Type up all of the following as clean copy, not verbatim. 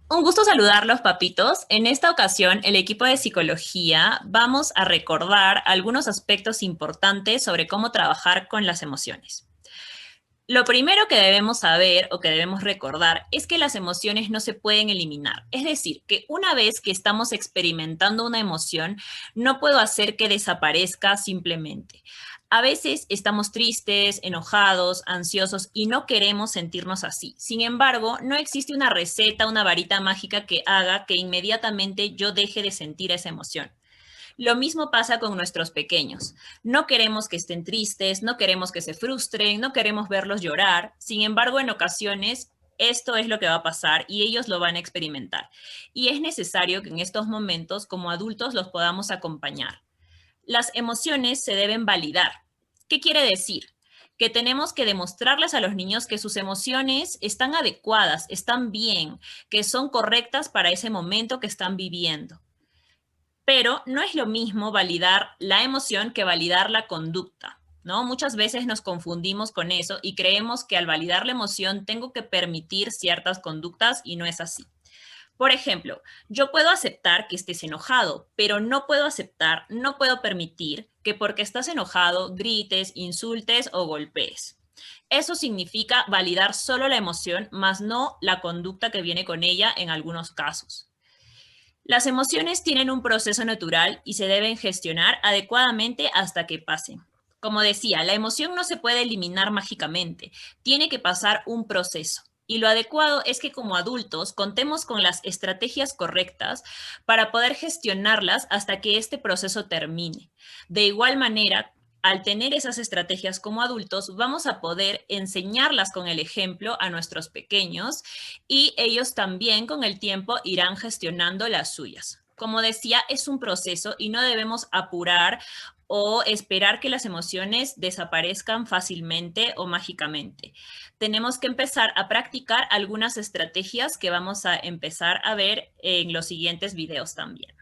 Un gusto saludarlos, papitos. En esta ocasión, el equipo de psicología vamos a recordar algunos aspectos importantes sobre cómo trabajar con las emociones. Lo primero que debemos saber o que debemos recordar es que las emociones no se pueden eliminar. Es decir, que una vez que estamos experimentando una emoción, no puedo hacer que desaparezca simplemente. A veces estamos tristes, enojados, ansiosos y no queremos sentirnos así. Sin embargo, no existe una receta, una varita mágica que haga que inmediatamente yo deje de sentir esa emoción. Lo mismo pasa con nuestros pequeños. No queremos que estén tristes, no queremos que se frustren, no queremos verlos llorar. Sin embargo, en ocasiones esto es lo que va a pasar y ellos lo van a experimentar. Y es necesario que en estos momentos, como adultos, los podamos acompañar. Las emociones se deben validar. ¿Qué quiere decir? Que tenemos que demostrarles a los niños que sus emociones están adecuadas, están bien, que son correctas para ese momento que están viviendo. Pero no es lo mismo validar la emoción que validar la conducta, ¿no? Muchas veces nos confundimos con eso y creemos que al validar la emoción tengo que permitir ciertas conductas y no es así. Por ejemplo, yo puedo aceptar que estés enojado, pero no puedo aceptar, no puedo permitir que porque estás enojado grites, insultes o golpees. Eso significa validar solo la emoción, más no la conducta que viene con ella en algunos casos. Las emociones tienen un proceso natural y se deben gestionar adecuadamente hasta que pasen. Como decía, la emoción no se puede eliminar mágicamente, tiene que pasar un proceso. Y lo adecuado es que como adultos contemos con las estrategias correctas para poder gestionarlas hasta que este proceso termine. De igual manera, al tener esas estrategias como adultos, vamos a poder enseñarlas con el ejemplo a nuestros pequeños y ellos también con el tiempo irán gestionando las suyas. Como decía, es un proceso y no debemos apurar o esperar que las emociones desaparezcan fácilmente o mágicamente. Tenemos que empezar a practicar algunas estrategias que vamos a empezar a ver en los siguientes videos también.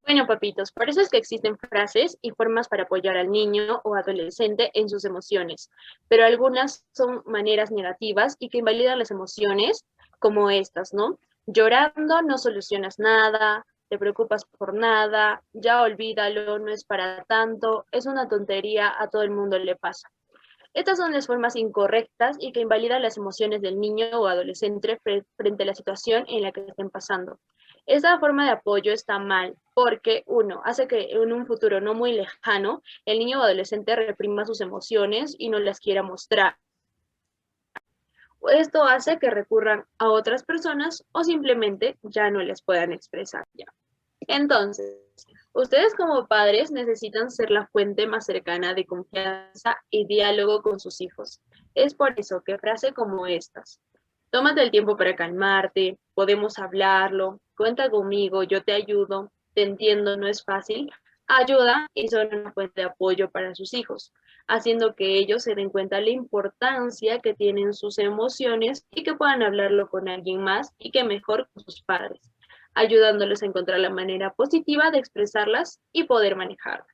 Bueno, papitos, por eso es que existen frases y formas para apoyar al niño o adolescente en sus emociones, pero algunas son maneras negativas y que invalidan las emociones, como estas, ¿no? Llorando no solucionas nada, te preocupas por nada, ya olvídalo, no es para tanto, es una tontería, a todo el mundo le pasa. Estas son las formas incorrectas y que invalidan las emociones del niño o adolescente frente a la situación en la que estén pasando. Esta forma de apoyo está mal porque, uno, hace que en un futuro no muy lejano el niño o adolescente reprima sus emociones y no las quiera mostrar. Esto hace que recurran a otras personas o simplemente ya no les puedan expresar ya. Entonces, ustedes como padres necesitan ser la fuente más cercana de confianza y diálogo con sus hijos. Es por eso que frases como estas: tómate el tiempo para calmarte, podemos hablarlo, cuenta conmigo, yo te ayudo, te entiendo, no es fácil, ayuda y son una fuente de apoyo para sus hijos, haciendo que ellos se den cuenta de la importancia que tienen sus emociones y que puedan hablarlo con alguien más y que mejor con sus padres, ayudándoles a encontrar la manera positiva de expresarlas y poder manejarlas.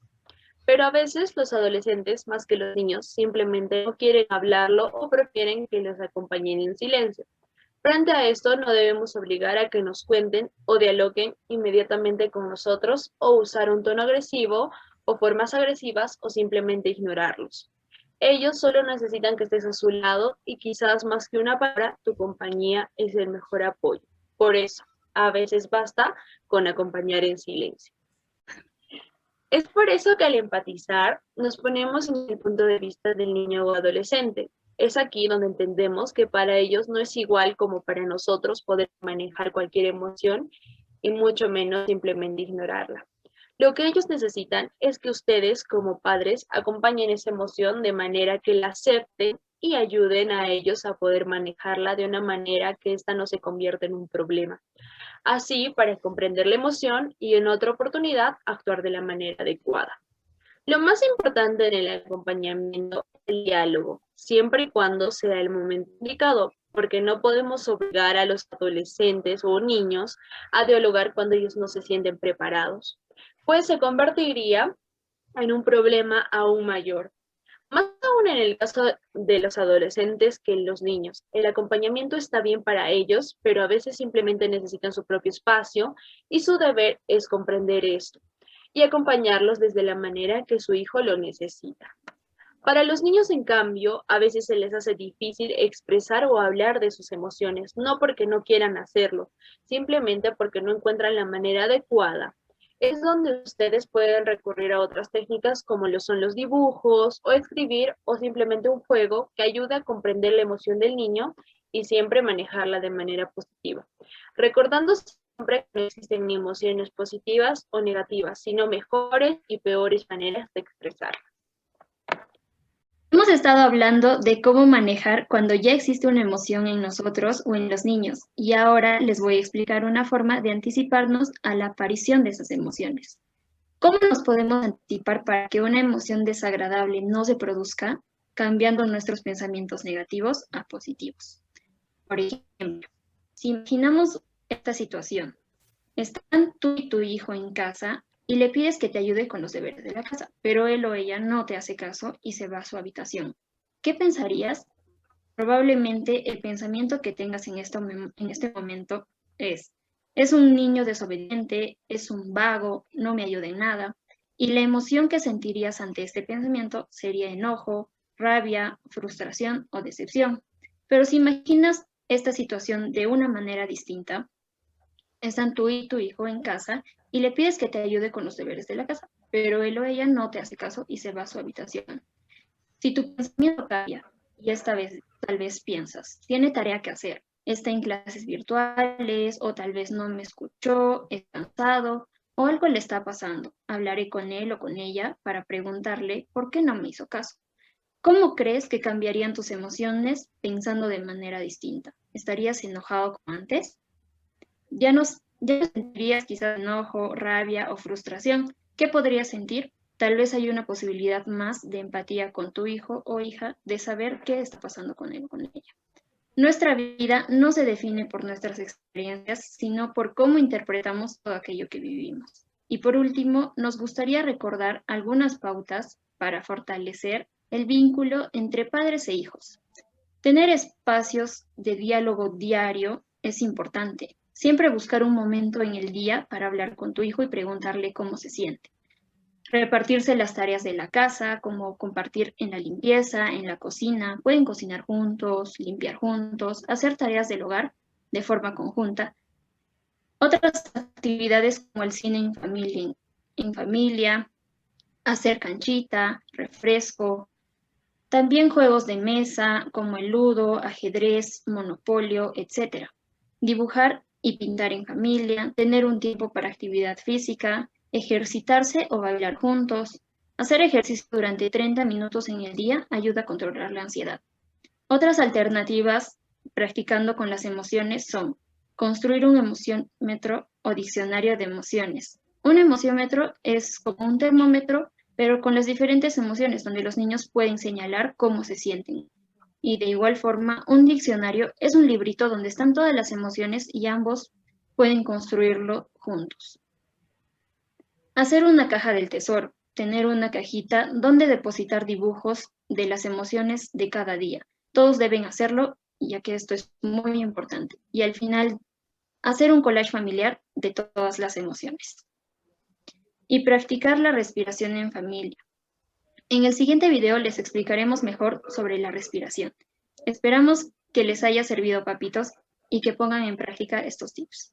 Pero a veces los adolescentes, más que los niños, simplemente no quieren hablarlo o prefieren que los acompañen en silencio. Frente a esto, no debemos obligar a que nos cuenten o dialoguen inmediatamente con nosotros o usar un tono agresivo o formas agresivas o simplemente ignorarlos. Ellos solo necesitan que estés a su lado y quizás más que una palabra, tu compañía es el mejor apoyo. Por eso, a veces basta con acompañar en silencio. Es por eso que al empatizar nos ponemos en el punto de vista del niño o adolescente. Es aquí donde entendemos que para ellos no es igual como para nosotros poder manejar cualquier emoción y mucho menos simplemente ignorarla. Lo que ellos necesitan es que ustedes como padres acompañen esa emoción de manera que la acepten y ayuden a ellos a poder manejarla de una manera que ésta no se convierta en un problema. Así, para comprender la emoción y en otra oportunidad actuar de la manera adecuada. Lo más importante en el acompañamiento es el diálogo, siempre y cuando sea el momento indicado, porque no podemos obligar a los adolescentes o niños a dialogar cuando ellos no se sienten preparados, pues se convertiría en un problema aún mayor. Más aún en el caso de los adolescentes que los niños. El acompañamiento está bien para ellos, pero a veces simplemente necesitan su propio espacio y su deber es comprender esto y acompañarlos desde la manera que su hijo lo necesita. Para los niños, en cambio, a veces se les hace difícil expresar o hablar de sus emociones, no porque no quieran hacerlo, simplemente porque no encuentran la manera adecuada. Es donde ustedes pueden recurrir a otras técnicas como lo son los dibujos o escribir o simplemente un juego que ayude a comprender la emoción del niño y siempre manejarla de manera positiva. Recordando siempre que no existen ni emociones positivas o negativas, sino mejores y peores maneras de expresarlas. Hemos estado hablando de cómo manejar cuando ya existe una emoción en nosotros o en los niños, y ahora les voy a explicar una forma de anticiparnos a la aparición de esas emociones. ¿Cómo nos podemos anticipar para que una emoción desagradable no se produzca, cambiando nuestros pensamientos negativos a positivos? Por ejemplo, si imaginamos esta situación, están tú y tu hijo en casa y le pides que te ayude con los deberes de la casa, pero él o ella no te hace caso y se va a su habitación. ¿Qué pensarías? Probablemente el pensamiento que tengas en este momento es un niño desobediente, es un vago, no me ayuda en nada. Y la emoción que sentirías ante este pensamiento sería enojo, rabia, frustración o decepción. Pero si imaginas esta situación de una manera distinta, están tú y tu hijo en casa y le pides que te ayude con los deberes de la casa, pero él o ella no te hace caso y se va a su habitación. Si tu pensamiento cambia y esta vez tal vez piensas, tiene tarea que hacer, está en clases virtuales o tal vez no me escuchó, es cansado o algo le está pasando, hablaré con él o con ella para preguntarle por qué no me hizo caso. ¿Cómo crees que cambiarían tus emociones pensando de manera distinta? ¿Estarías enojado como antes? Ya no sentirías quizás enojo, rabia o frustración. ¿Qué podrías sentir? Tal vez hay una posibilidad más de empatía con tu hijo o hija, de saber qué está pasando con él o con ella. Nuestra vida no se define por nuestras experiencias, sino por cómo interpretamos todo aquello que vivimos. Y por último, nos gustaría recordar algunas pautas para fortalecer el vínculo entre padres e hijos. Tener espacios de diálogo diario es importante. Siempre buscar un momento en el día para hablar con tu hijo y preguntarle cómo se siente. Repartirse las tareas de la casa, como compartir en la limpieza, en la cocina. Pueden cocinar juntos, limpiar juntos, hacer tareas del hogar de forma conjunta. Otras actividades como el cine en familia, hacer canchita, refresco. También juegos de mesa como el ludo, ajedrez, monopolio, etc. Dibujar y pintar en familia, tener un tiempo para actividad física, ejercitarse o bailar juntos. Hacer ejercicio durante 30 minutos en el día ayuda a controlar la ansiedad. Otras alternativas practicando con las emociones son construir un emociómetro o diccionario de emociones. Un emociómetro es como un termómetro, pero con las diferentes emociones, donde los niños pueden señalar cómo se sienten. Y de igual forma, un diccionario es un librito donde están todas las emociones y ambos pueden construirlo juntos. Hacer una caja del tesoro, tener una cajita donde depositar dibujos de las emociones de cada día. Todos deben hacerlo, ya que esto es muy importante. Y al final, hacer un collage familiar de todas las emociones. Y practicar la respiración en familia. En el siguiente video les explicaremos mejor sobre la respiración. Esperamos que les haya servido, papitos, y que pongan en práctica estos tips.